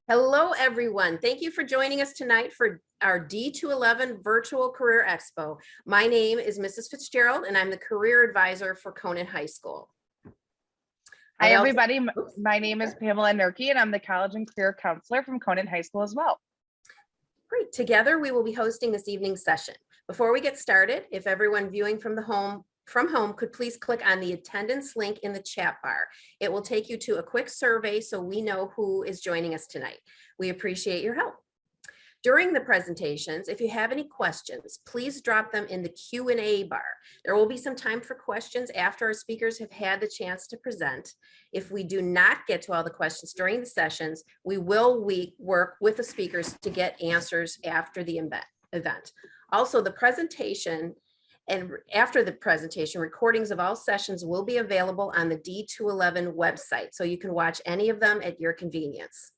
Hello, everyone. Thank you for joining us tonight for our D211 Virtual Career Expo. My name is Mrs. Fitzgerald, and I'm the Career Advisor for Conant High School. Hi, everybody. My name is Pamela Nurki, and I'm the College and Career Counselor from Conant High School as well. Great. Together, we will be hosting this evening's session. Before we get started, if everyone viewing from home could please click on the attendance link in the chat bar. It will take you to a quick survey so we know who is joining us tonight. We appreciate your help. During the presentations, if you have any questions, please drop them in the Q&A bar. There will be some time for questions after our speakers have had the chance to present. If we do not get to all the questions during the sessions, we will work with the speakers to get answers after the event. Also, the presentation and after the presentation, recordings of all sessions will be available on the D211 website, so you can watch any of them at your convenience.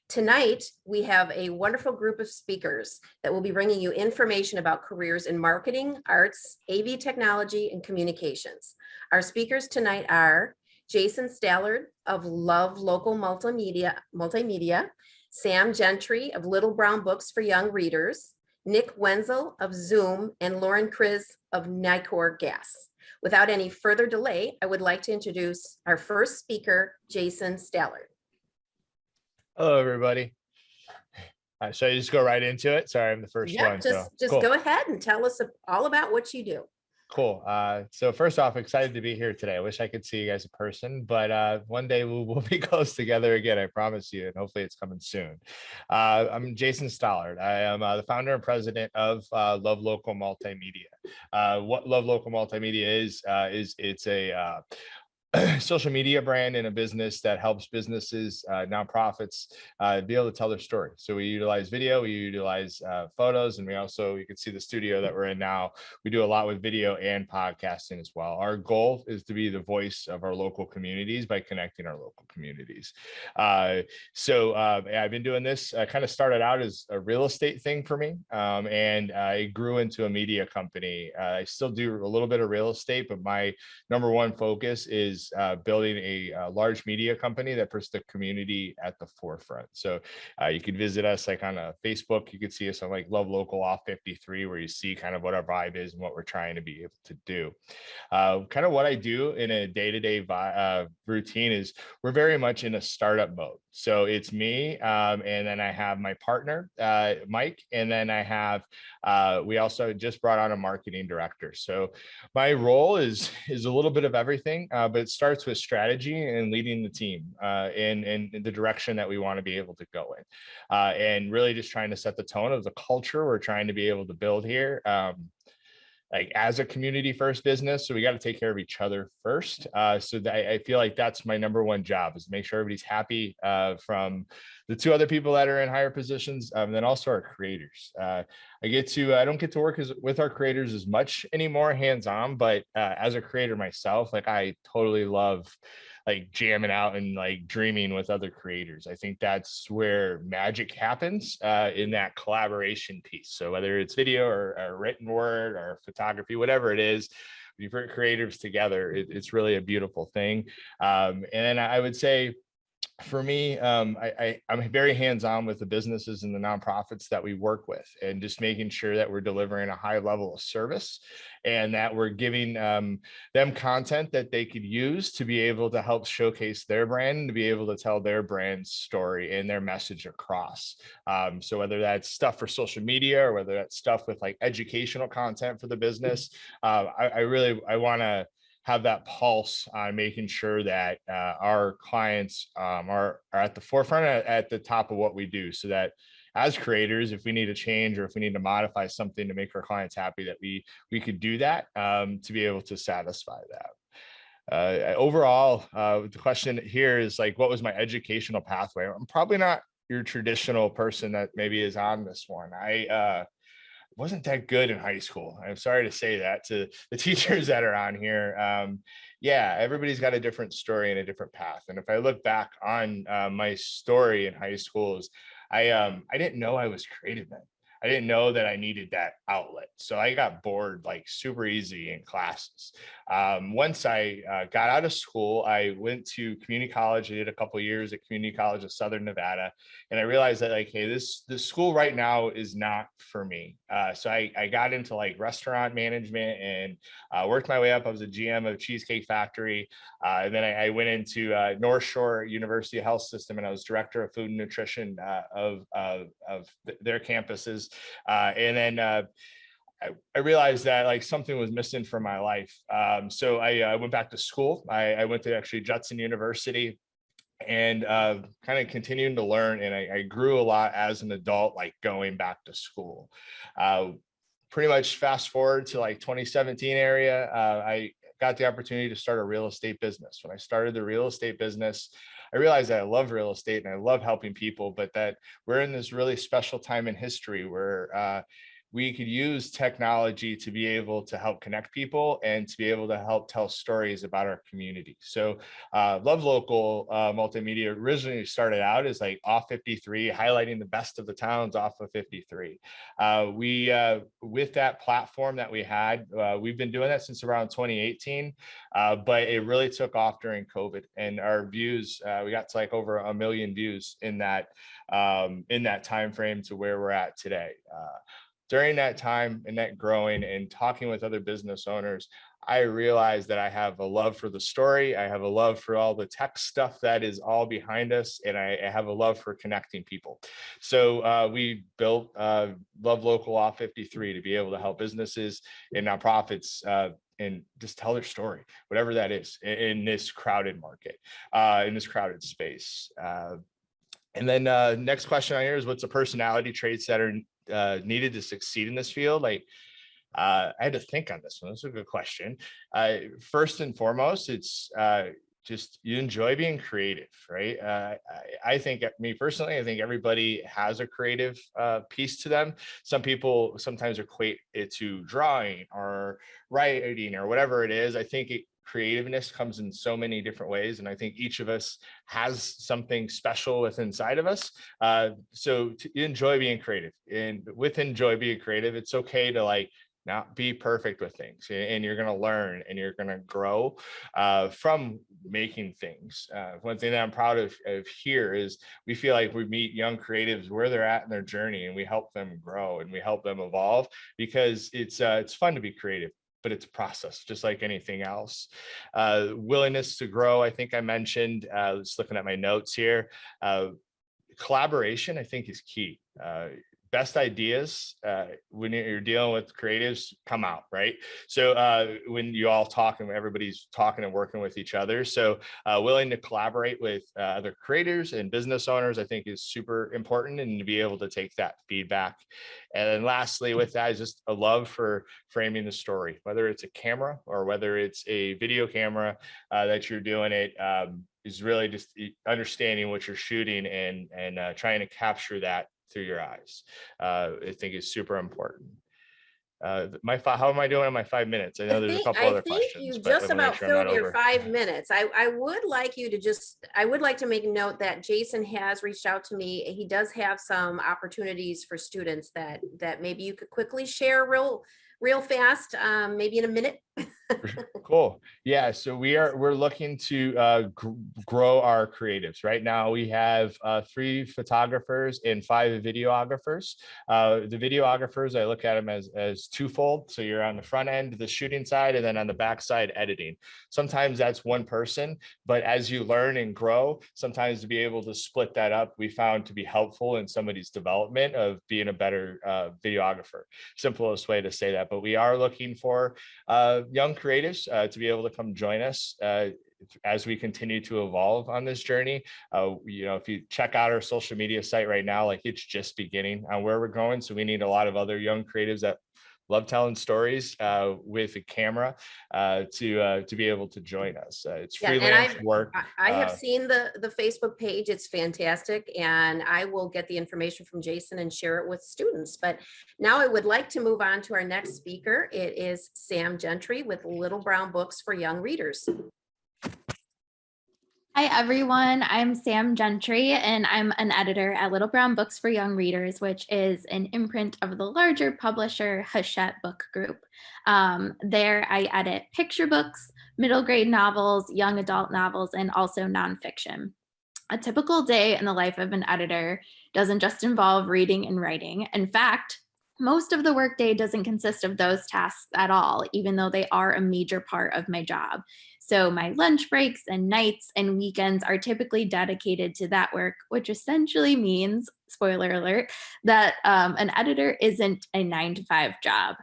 Tonight, we have a wonderful group of speakers that will be bringing you information about careers in marketing, arts, AV technology, and communications. Our speakers tonight are Jason Stallard of Love Local Multimedia, Sam Gentry of Little Brown Books for Young Readers, Nick Wenzel of Zoom, and Lauren Kriz of Nicor Gas. Without any further delay, I would like to introduce our first speaker, Jason Stallard. Hello, everybody. Should I just go right into it? Sorry, I'm the first one. Just cool. Go ahead and tell us all about what you do. Cool. So first off, excited to be here today. I wish I could see you guys in person, but one day we'll be close together again, I promise you, and hopefully it's coming soon. I'm Jason Stallard. I am the founder and president of Love Local Multimedia. What Love Local Multimedia is it's a social media brand and a business that helps businesses, nonprofits, be able to tell their story. So we utilize video, we utilize photos, and we also, you can see the studio that we're in now. We do a lot with video and podcasting as well. Our goal is to be the voice of our local communities by connecting our local communities. I've been doing this, kind of started out as a real estate thing for me, and I grew into a media company. I still do a little bit of real estate, but my number one focus is building a large media company that puts the community at the forefront. So you can visit us like on Facebook. You can see us on like Love Local Off 53, where you see kind of what our vibe is and what we're trying to be able to do. Kind of what I do in a day-to-day routine is we're very much in a startup mode. So it's me, and then I have my partner, Mike, and then I have, we also just brought on a marketing director. So my role is a little bit of everything, but it starts with strategy and leading the team in the direction that we want to be able to go in, and really just trying to set the tone of the culture we're trying to be able to build here. Like as a community first business, so we got to take care of each other first. So that I feel like that's my number one job, is to make sure everybody's happy, from the two other people that are in higher positions, and then also our creators. I don't get to work with our creators as much anymore hands-on, but as a creator myself, like I totally love like jamming out and like dreaming with other creators. I think that's where magic happens, in that collaboration piece. So whether it's video or written word or photography, whatever it is, when you put creatives together, it's really a beautiful thing. And then I would say, for me, I'm very hands-on with the businesses and the nonprofits that we work with, and just making sure that we're delivering a high level of service, and that we're giving them content that they could use to be able to help showcase their brand, and to be able to tell their brand story and their message across. So whether that's stuff for social media, or whether that's stuff with like educational content for the business, I want to have that pulse on making sure that our clients are at the forefront, at the top of what we do, so that as creators, if we need to change or if we need to modify something to make our clients happy, that we could do that, to be able to satisfy that. Overall, the question here is like, what was my educational pathway? I'm probably not your traditional person that maybe is on this one. I wasn't that good in high school. I'm sorry to say that to the teachers that are on here. Yeah, everybody's got a different story and a different path. And if I look back on my story in high school, is I didn't know I was creative then. I didn't know that I needed that outlet. So I got bored like super easy in classes. Once I got out of school, I went to community college. I did a couple of years at Community College of Southern Nevada. And I realized that like, hey, this school right now is not for me. So I got into like restaurant management and worked my way up. I was a GM of Cheesecake Factory. And then I went into North Shore University Health System, and I was director of food and nutrition of their campuses. And then I realized that like something was missing from my life. So I went back to school. I went to actually Judson University and kind of continuing to learn. And I grew a lot as an adult, like going back to school. Pretty much fast forward to like 2017 area, I got the opportunity to start a real estate business. When I started the real estate business, I realized that I love real estate and I love helping people, but that we're in this really special time in history where we could use technology to be able to help connect people and to be able to help tell stories about our community. So Love Local Multimedia originally started out as like Off 53, highlighting the best of the towns off of 53. With that platform that we had, we've been doing that since around 2018, but it really took off during COVID, and our views, we got to like over 1 million views in that time frame to where we're at today. During that time and that growing and talking with other business owners, I realized that I have a love for the story. I have a love for all the tech stuff that is all behind us. And I have a love for connecting people. So we built Love Local Off 53 to be able to help businesses and nonprofits and just tell their story, whatever that is, in this crowded market, in this crowded space. And then next question on here is, what's the personality traits that are needed to succeed in this field? Like, I had to think on this one. This is a good question. First and foremost, it's just you enjoy being creative, right? I think, me personally, I think everybody has a creative piece to them. Some people sometimes equate it to drawing or writing or whatever it is. I think creativeness comes in so many different ways, and I think each of us has something special within inside of us. So to enjoy being creative, and with enjoy being creative, it's okay to like not be perfect with things, and you're going to learn and you're going to grow from making things. One thing that I'm proud of here is we feel like we meet young creatives where they're at in their journey, and we help them grow and we help them evolve, because it's fun to be creative, but it's a process just like anything else. Willingness to grow, I think I mentioned, just looking at my notes here. Collaboration, I think, is key. Best ideas when you're dealing with creatives come out, right? So when you all talk and everybody's talking and working with each other, so willing to collaborate with other creators and business owners, I think is super important, and to be able to take that feedback. And then lastly with that is just a love for framing the story, whether it's a camera or whether it's a video camera that you're doing it, is really just understanding what you're shooting and trying to capture that through your eyes. I think is super important. How am I doing in my 5 minutes? I know there's a couple other questions. I think you but I just wanna make about sure I'm not filled your over. 5 minutes. I would like you to I would like to make note that Jason has reached out to me. He does have some opportunities for students that maybe you could quickly share real fast, maybe in a minute. Cool. Yeah. So we're looking to grow our creatives. Right now we have 3 photographers and 5 videographers. The videographers, I look at them as twofold. So you're on the front end, the shooting side, and then on the back side, editing. Sometimes that's one person, but as you learn and grow, sometimes to be able to split that up, we found to be helpful in somebody's development of being a better videographer. Simplest way to say that, but we are looking for young creatives to be able to come join us as we continue to evolve on this journey. If you check out our social media site right now, like it's just beginning on where we're going. So we need a lot of other young creatives that love telling stories with a camera to be able to join us. It's freelance work. I have seen the Facebook page. It's fantastic. And I will get the information from Jason and share it with students. But now I would like to move on to our next speaker. It is Sam Gentry with Little Brown Books for Young Readers. Hi, everyone. I'm Sam Gentry, and I'm an editor at Little Brown Books for Young Readers, which is an imprint of the larger publisher Hachette Book Group. There, I edit picture books, middle grade novels, young adult novels, and also nonfiction. A typical day in the life of an editor doesn't just involve reading and writing. In fact, most of the workday doesn't consist of those tasks at all, even though they are a major part of my job. So my lunch breaks and nights and weekends are typically dedicated to that work, which essentially means, spoiler alert, that an editor isn't a 9 to 5 job.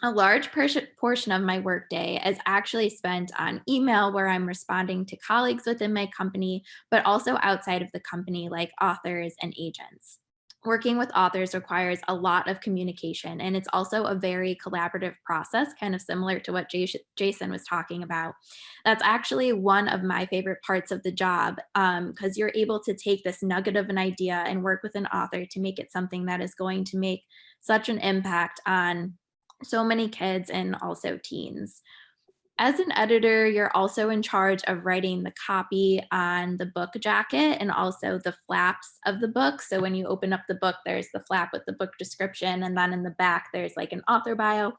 A large portion of my workday is actually spent on email, where I'm responding to colleagues within my company, but also outside of the company, like authors and agents. Working with authors requires a lot of communication, and it's also a very collaborative process, kind of similar to what Jason was talking about. That's actually one of my favorite parts of the job, because you're able to take this nugget of an idea and work with an author to make it something that is going to make such an impact on so many kids and also teens. As an editor, you're also in charge of writing the copy on the book jacket and also the flaps of the book. So when you open up the book, there's the flap with the book description, and then in the back, there's like an author bio.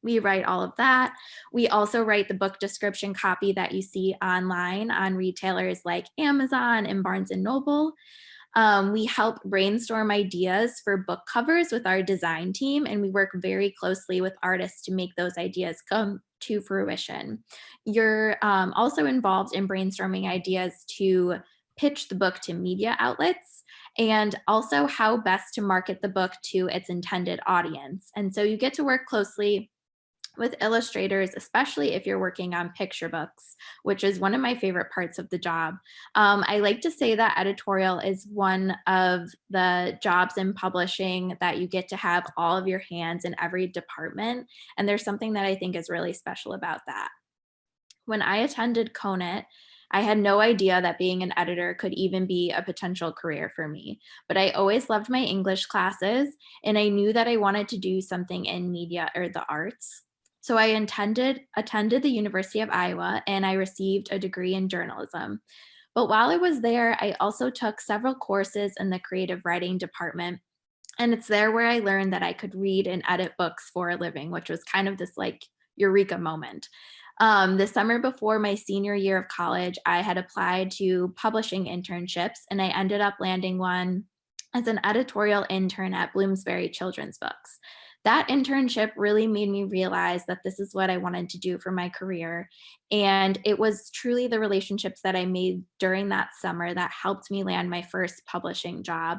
We write all of that. We also write the book description copy that you see online on retailers like Amazon and Barnes and Noble. We help brainstorm ideas for book covers with our design team, and we work very closely with artists to make those ideas come to fruition. You're also involved in brainstorming ideas to pitch the book to media outlets, and also how best to market the book to its intended audience. And so you get to work closely with illustrators, especially if you're working on picture books, which is one of my favorite parts of the job. I like to say that editorial is one of the jobs in publishing that you get to have all of your hands in every department. And there's something that I think is really special about that. When I attended CONUT, I had no idea that being an editor could even be a potential career for me, but I always loved my English classes, and I knew that I wanted to do something in media or the arts. So I attended the University of Iowa, and I received a degree in journalism. But while I was there, I also took several courses in the creative writing department. And it's there where I learned that I could read and edit books for a living, which was kind of this like eureka moment. The summer before my senior year of college, I had applied to publishing internships, and I ended up landing one as an editorial intern at Bloomsbury Children's Books. That internship really made me realize that this is what I wanted to do for my career. And it was truly the relationships that I made during that summer that helped me land my first publishing job,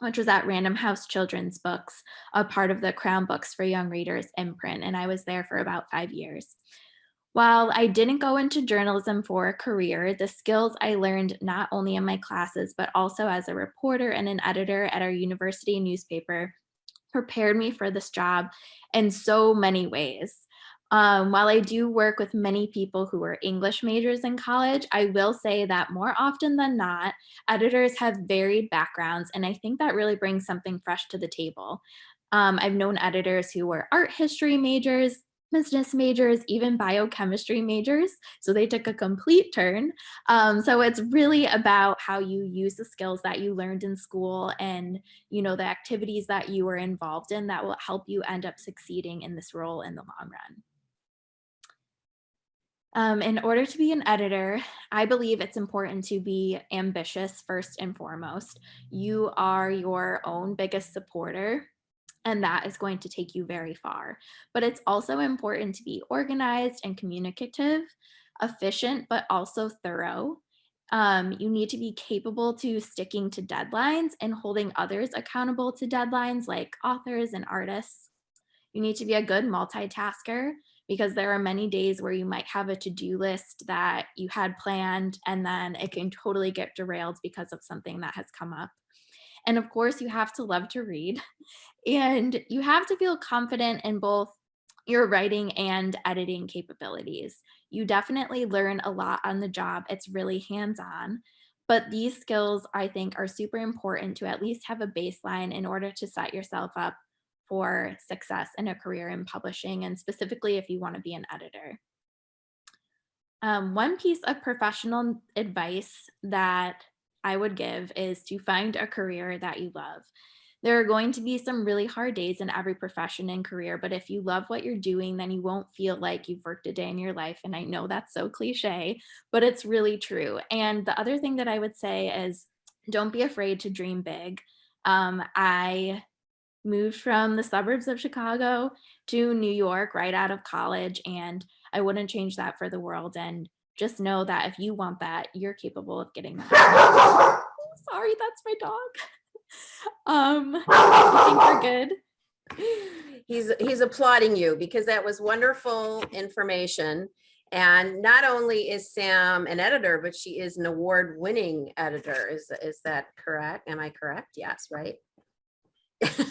which was at Random House Children's Books, a part of the Crown Books for Young Readers imprint. And I was there for about 5 years. While I didn't go into journalism for a career, the skills I learned not only in my classes, but also as a reporter and an editor at our university newspaper prepared me for this job in so many ways. While I do work with many people who were English majors in college, I will say that more often than not, editors have varied backgrounds, and I think that really brings something fresh to the table. I've known editors who were art history majors, business majors, even biochemistry majors. So they took a complete turn. So it's really about how you use the skills that you learned in school and, the activities that you were involved in that will help you end up succeeding in this role in the long run. In order to be an editor, I believe it's important to be ambitious first and foremost. You are your own biggest supporter, and that is going to take you very far. But it's also important to be organized and communicative, efficient, but also thorough. You need to be capable to sticking to deadlines and holding others accountable to deadlines like authors and artists. You need to be a good multitasker, because there are many days where you might have a to-do list that you had planned and then it can totally get derailed because of something that has come up. And of course, you have to love to read, and you have to feel confident in both your writing and editing capabilities. You definitely learn a lot on the job. It's really hands-on, but these skills, I think, are super important to at least have a baseline in order to set yourself up for success in a career in publishing, and specifically if you want to be an editor. One piece of professional advice that I would give is to find a career that you love. There are going to be some really hard days in every profession and career, but if you love what you're doing, then you won't feel like you've worked a day in your life. And I know that's so cliche, but it's really true. And the other thing that I would say is don't be afraid to dream big. I moved from the suburbs of Chicago to New York right out of college, and I wouldn't change that for the world. And just know that if you want that, you're capable of getting that. Oh, sorry, that's my dog. I think we're good. He's applauding you because that was wonderful information. And not only is Sam an editor, but she is an award-winning editor. Is that correct? Am I correct? Yes, right?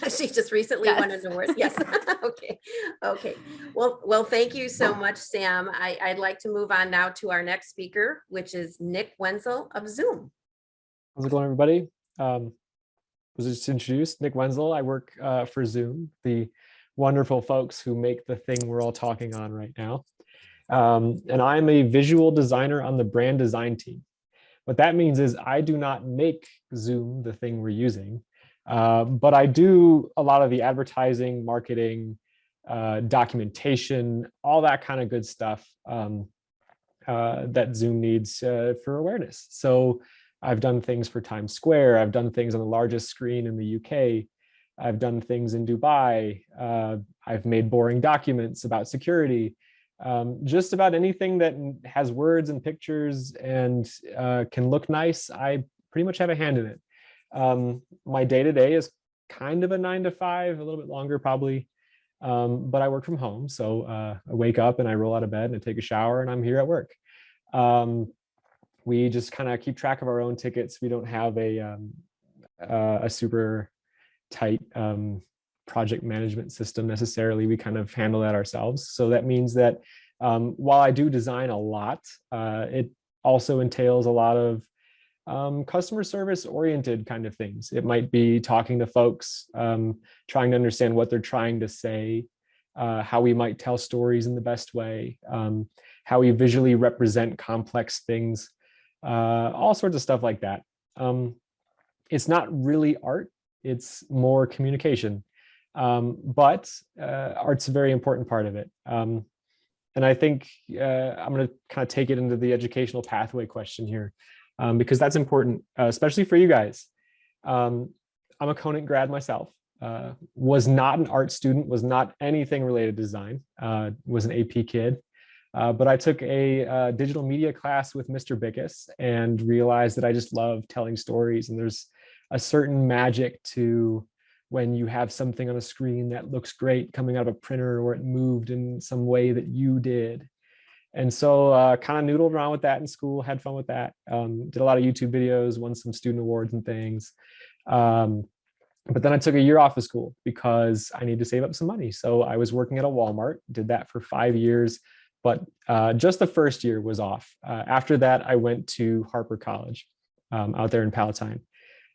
She just recently won an Yes. award. Yes. Okay. Okay. Well, thank you so much, Sam. I'd like to move on now to our next speaker, which is Nick Wenzel of Zoom. How's it going, everybody? Was just introduced, Nick Wenzel. I work for Zoom, the wonderful folks who make the thing we're all talking on right now. And I'm a visual designer on the brand design team. What that means is I do not make Zoom the thing we're using, but I do a lot of the advertising, marketing, documentation, all that kind of good stuff that Zoom needs for awareness. So I've done things for Times Square. I've done things on the largest screen in the UK. I've done things in Dubai. I've made boring documents about security. Just about anything that has words and pictures and can look nice, I pretty much have a hand in it. My day-to-day is kind of a 9 to 5, a little bit longer probably, but I work from home. So I wake up and I roll out of bed and I take a shower and I'm here at work. We just kind of keep track of our own tickets. We don't have a super tight project management system necessarily. We kind of handle that ourselves. So that means that while I do design a lot, it also entails a lot of customer service oriented kind of things. It might be talking to folks, trying to understand what they're trying to say, how we might tell stories in the best way, how we visually represent complex things, all sorts of stuff like that. It's not really art, it's more communication. But art's a very important part of it. And I think I'm going to kind of take it into the educational pathway question here, because that's important, especially for you guys. I'm a Conant grad myself, was not an art student, was not anything related to design, was an AP kid. But I took a digital media class with Mr. Bickus and realized that I just love telling stories. And there's a certain magic to when you have something on a screen that looks great coming out of a printer or it moved in some way that you did. And so kind of noodled around with that in school, had fun with that. Did a lot of YouTube videos, won some student awards and things. But then I took a year off of school because I needed to save up some money. So I was working at a Walmart, did that for 5 years, but just the first year was off. After that, I went to Harper College out there in Palatine.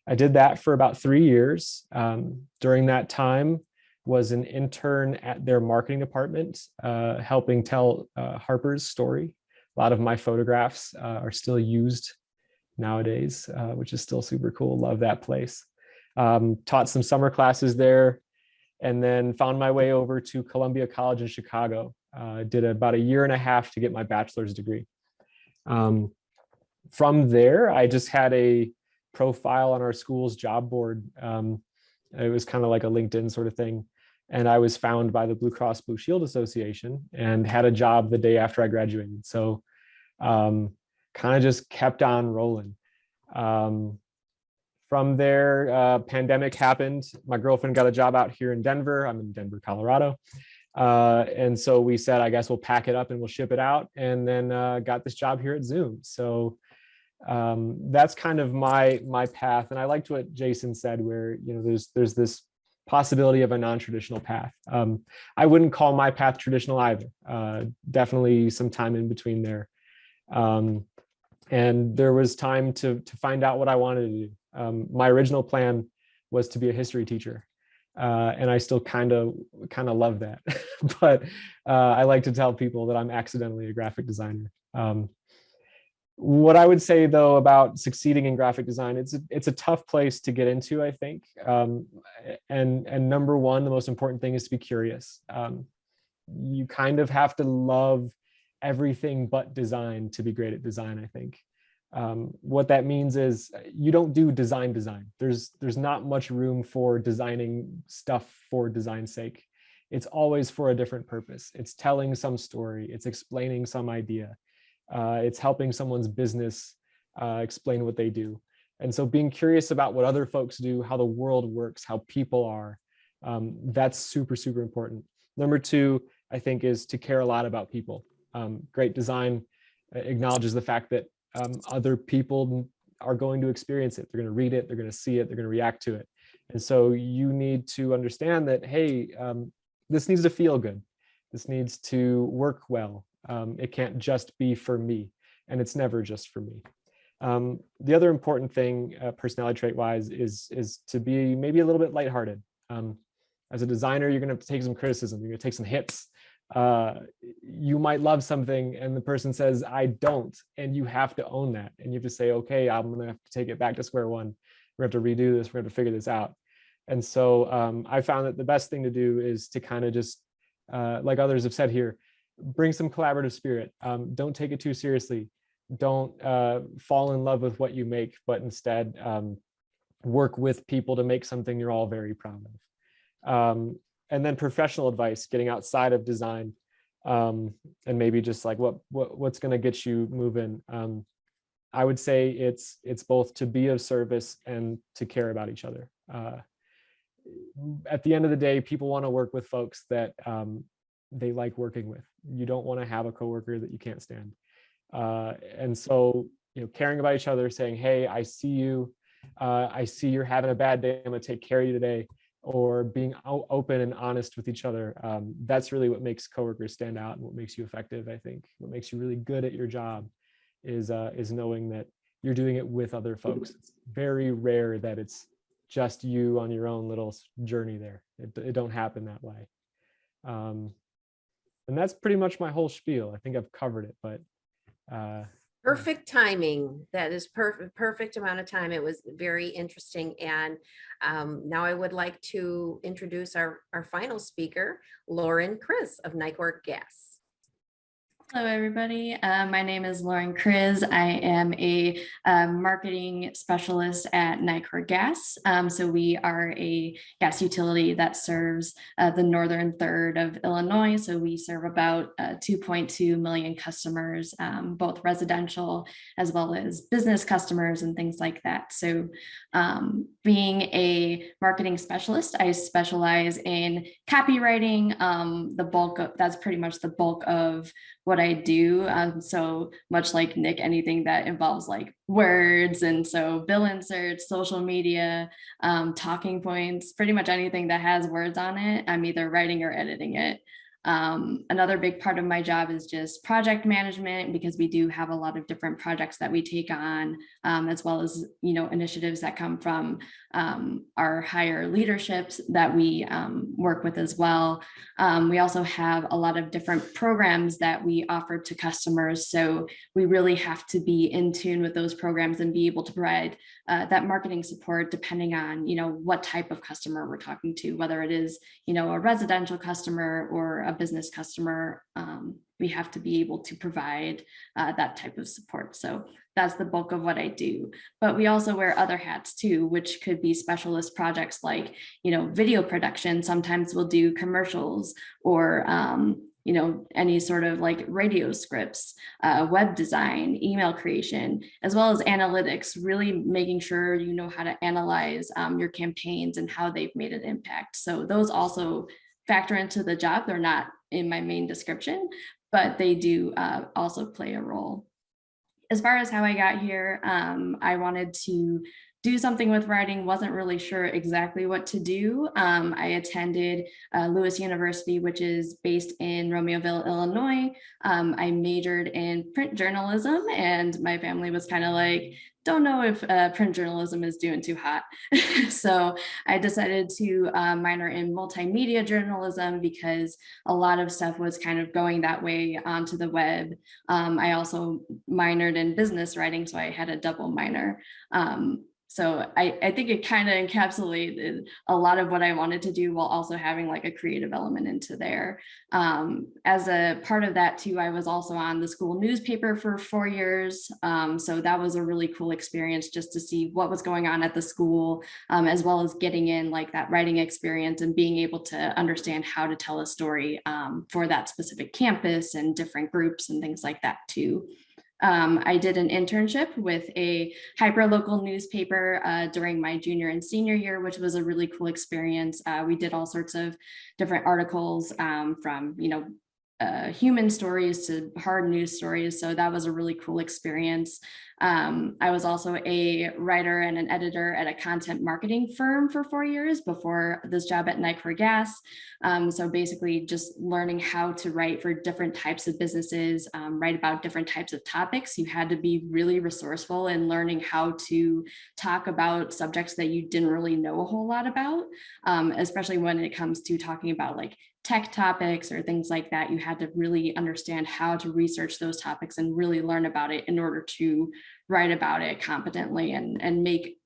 I did that for about 3 years. During that time, was an intern at their marketing department, helping tell Harper's story. A lot of my photographs are still used nowadays, which is still super cool. Love that place. Taught some summer classes there, and then found my way over to Columbia College in Chicago. Did about 1.5 years to get my bachelor's degree. From there, I just had a profile on our school's job board. It was kind of like a LinkedIn sort of thing. And I was found by the Blue Cross Blue Shield Association and had a job the day after I graduated. So kind of just kept on rolling. From there, pandemic happened. My girlfriend got a job out here in Denver. I'm in Denver, Colorado. And so we said, I guess we'll pack it up and we'll ship it out. And then got this job here at Zoom. So that's kind of my path. And I liked what Jason said, where, you know, there's this possibility of a non-traditional path. I wouldn't call my path traditional either. Definitely some time in between there. And there was time to find out what I wanted to do. My original plan was to be a history teacher. And I still kind of love that. But I like to tell people that I'm accidentally a graphic designer. What I would say though about succeeding in graphic design, it's a tough place to get into, I think. And number one, the most important thing is to be curious. You kind of have to love everything but design to be great at design, I think. What that means is you don't do design. There's not much room for designing stuff for design's sake. It's always for a different purpose. It's telling some story. It's explaining some idea. It's helping someone's business explain what they do. And so being curious about what other folks do, how the world works, how people are, that's super, super important. Number two, I think, is to care a lot about people. Great design acknowledges the fact that other people are going to experience it. They're going to read it, they're going to see it, they're going to react to it. And so you need to understand that, hey, this needs to feel good. This needs to work well. It can't just be for me, and it's never just for me. The other important thing, personality trait wise, is to be maybe a little bit lighthearted. As a designer, you're going to have to take some criticism. You're going to take some hits. You might love something and the person says, I don't, and you have to own that. And you have to say, okay, I'm going to have to take it back to square one. We have to redo this. We have to figure this out. And so I found that the best thing to do is to kind of just, like others have said here, bring some collaborative spirit. Don't take it too seriously. Don't fall in love with what you make, but instead work with people to make something you're all very proud of. And then professional advice, getting outside of design, and maybe just like what's going to get you moving. I would say it's both to be of service and to care about each other. At the end of the day, people want to work with folks that they like working with. You don't want to have a coworker that you can't stand. And so, caring about each other, saying, hey, I see you. I see you're having a bad day. I'm going to take care of you today. Or being open and honest with each other. That's really what makes coworkers stand out and what makes you effective, I think. What makes you really good at your job is knowing that you're doing it with other folks. It's very rare that it's just you on your own little journey there. It don't happen that way. And that's pretty much my whole spiel. I think I've covered it, but perfect timing. That is perfect amount of time. It was very interesting. And now I would like to introduce our final speaker, Lauren Chris of Nicor Gas. Hello, everybody. My name is Lauren Kriz. I am a marketing specialist at Nicor Gas. So we are a gas utility that serves the northern third of Illinois. So we serve about 2.2 million customers, both residential as well as business customers and things like that. So being a marketing specialist, I specialize in copywriting. That's pretty much the bulk of what I do. So much like Nick, anything that involves like words, and so bill inserts, social media, talking points, pretty much anything that has words on it, I'm either writing or editing it. Another big part of my job is just project management, because we do have a lot of different projects that we take on, as well as, initiatives that come from our higher leaderships that we work with as well. We also have a lot of different programs that we offer to customers. So we really have to be in tune with those programs and be able to provide that marketing support depending on, what type of customer we're talking to, whether it is, a residential customer or a business customer. We have to be able to provide that type of support. So that's the bulk of what I do. But we also wear other hats too, which could be specialist projects like, video production. Sometimes we'll do commercials or, any sort of like radio scripts, web design, email creation, as well as analytics, really making sure you know how to analyze your campaigns and how they've made an impact. So those also factor into the job. They're not in my main description, but they do also play a role. As far as how I got here, I wanted to do something with writing, wasn't really sure exactly what to do. I attended Lewis University, which is based in Romeoville, Illinois. I majored in print journalism, and my family was kind of like, don't know if print journalism is doing too hot. So I decided to minor in multimedia journalism because a lot of stuff was kind of going that way onto the web. I also minored in business writing, so I had a double minor. So I think it kind of encapsulated a lot of what I wanted to do while also having like a creative element into there. As a part of that too, I was also on the school newspaper for 4 years. So that was a really cool experience just to see what was going on at the school, as well as getting in like that writing experience and being able to understand how to tell a story for that specific campus and different groups and things like that too. I did an internship with a hyper-local newspaper during my junior and senior year, which was a really cool experience. We did all sorts of different articles from, human stories to hard news stories. So that was a really cool experience. I was also a writer and an editor at a content marketing firm for 4 years before this job at Nicor Gas. So basically just learning how to write for different types of businesses, write about different types of topics. You had to be really resourceful in learning how to talk about subjects that you didn't really know a whole lot about, especially when it comes to talking about like tech topics or things like that. You had to really understand how to research those topics and really learn about it in order to write about it competently and make,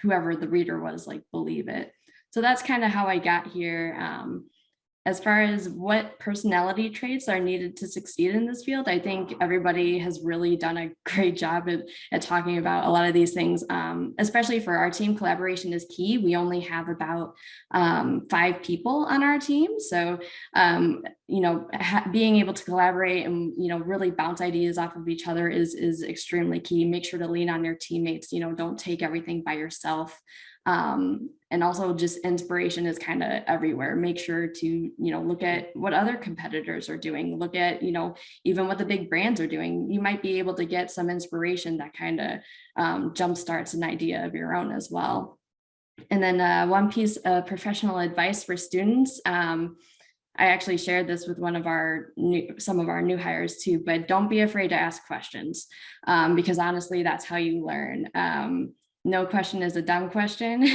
whoever the reader was like believe it. So that's kind of how I got here. As far as what personality traits are needed to succeed in this field, I think everybody has really done a great job at talking about a lot of these things, especially for our team. Collaboration is key. We only have about 5 people on our team. So, being able to collaborate and, really bounce ideas off of each other is extremely key. Make sure to lean on your teammates, don't take everything by yourself. And also just inspiration is kind of everywhere. Make sure to, look at what other competitors are doing, look at, even what the big brands are doing. You might be able to get some inspiration that kind of jumpstarts an idea of your own as well. And then one piece of professional advice for students. I actually shared this with some of our new hires too, but don't be afraid to ask questions because honestly, that's how you learn. No question is a dumb question,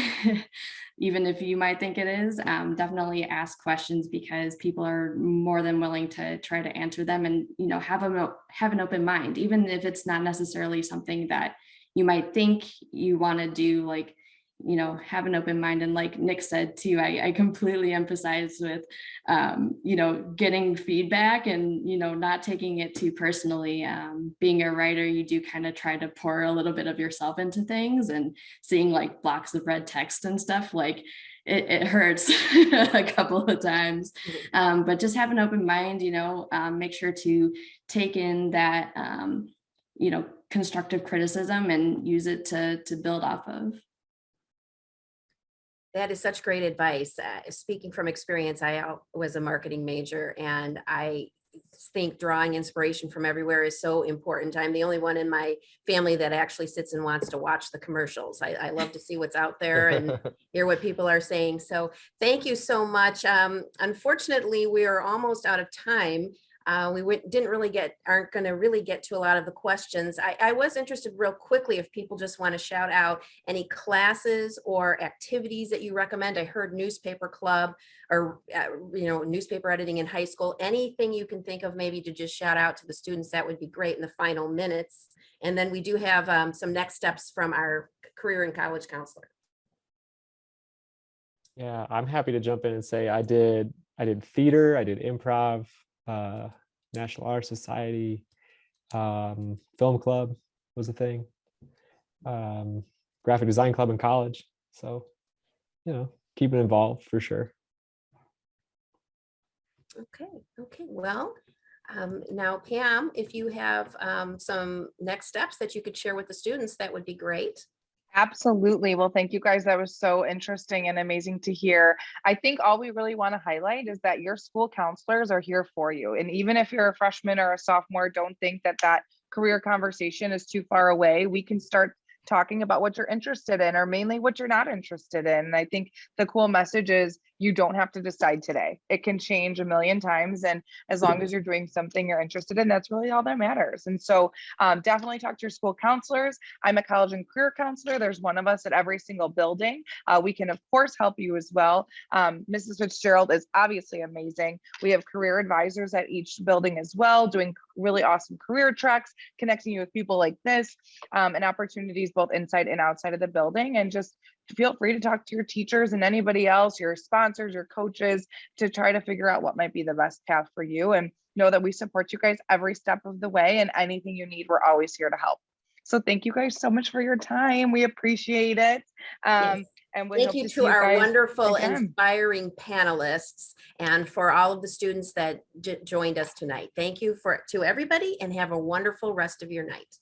even if you might think it is. Definitely ask questions because people are more than willing to try to answer them and, have an open mind, even if it's not necessarily something that you might think you want to do, like, have an open mind. And like Nick said too, I completely emphasize with, getting feedback and, not taking it too personally. Being a writer, you do kind of try to pour a little bit of yourself into things, and seeing like blocks of red text and stuff, like it hurts a couple of times. But just have an open mind, make sure to take in that, constructive criticism and use it to build off of. That is such great advice. Speaking from experience, I was a marketing major, and I think drawing inspiration from everywhere is so important. I'm the only one in my family that actually sits and wants to watch the commercials. I love to see what's out there and hear what people are saying. So thank you so much. Unfortunately, we are almost out of time. We aren't going to really get to a lot of the questions. I was interested real quickly if people just want to shout out any classes or activities that you recommend. I heard newspaper club or, newspaper editing in high school. Anything you can think of maybe to just shout out to the students, that would be great in the final minutes. And then we do have some next steps from our career and college counselor. Yeah, I'm happy to jump in and say I did theater, I did improv, National Honor Society, film club was a thing, graphic design club in college. So, keep it involved for sure. Okay. Well, now Pam, if you have some next steps that you could share with the students, that would be great. Absolutely. Well, thank you guys. That was so interesting and amazing to hear. I think all we really want to highlight is that your school counselors are here for you. And even if you're a freshman or a sophomore, don't think that career conversation is too far away. We can start talking about what you're interested in, or mainly what you're not interested in. And I think the cool message is you don't have to decide today. It can change a million times. And as long as you're doing something you're interested in, that's really all that matters. And so definitely talk to your school counselors. I'm a college and career counselor. There's one of us at every single building. We can, of course, help you as well. Mrs. Fitzgerald is obviously amazing. We have career advisors at each building as well, doing really awesome career tracks, connecting you with people like this, and opportunities both inside and outside of the building. And just feel free to talk to your teachers and anybody else, your sponsors, your coaches, to try to figure out what might be the best path for you. And know that we support you guys every step of the way, and anything you need, we're always here to help. So thank you guys so much for your time. We appreciate it. Yes. And we Thank hope you to to see you our guys wonderful, again. inspiring panelists, and for all of the students that joined us tonight. Thank you to everybody, and have a wonderful rest of your night.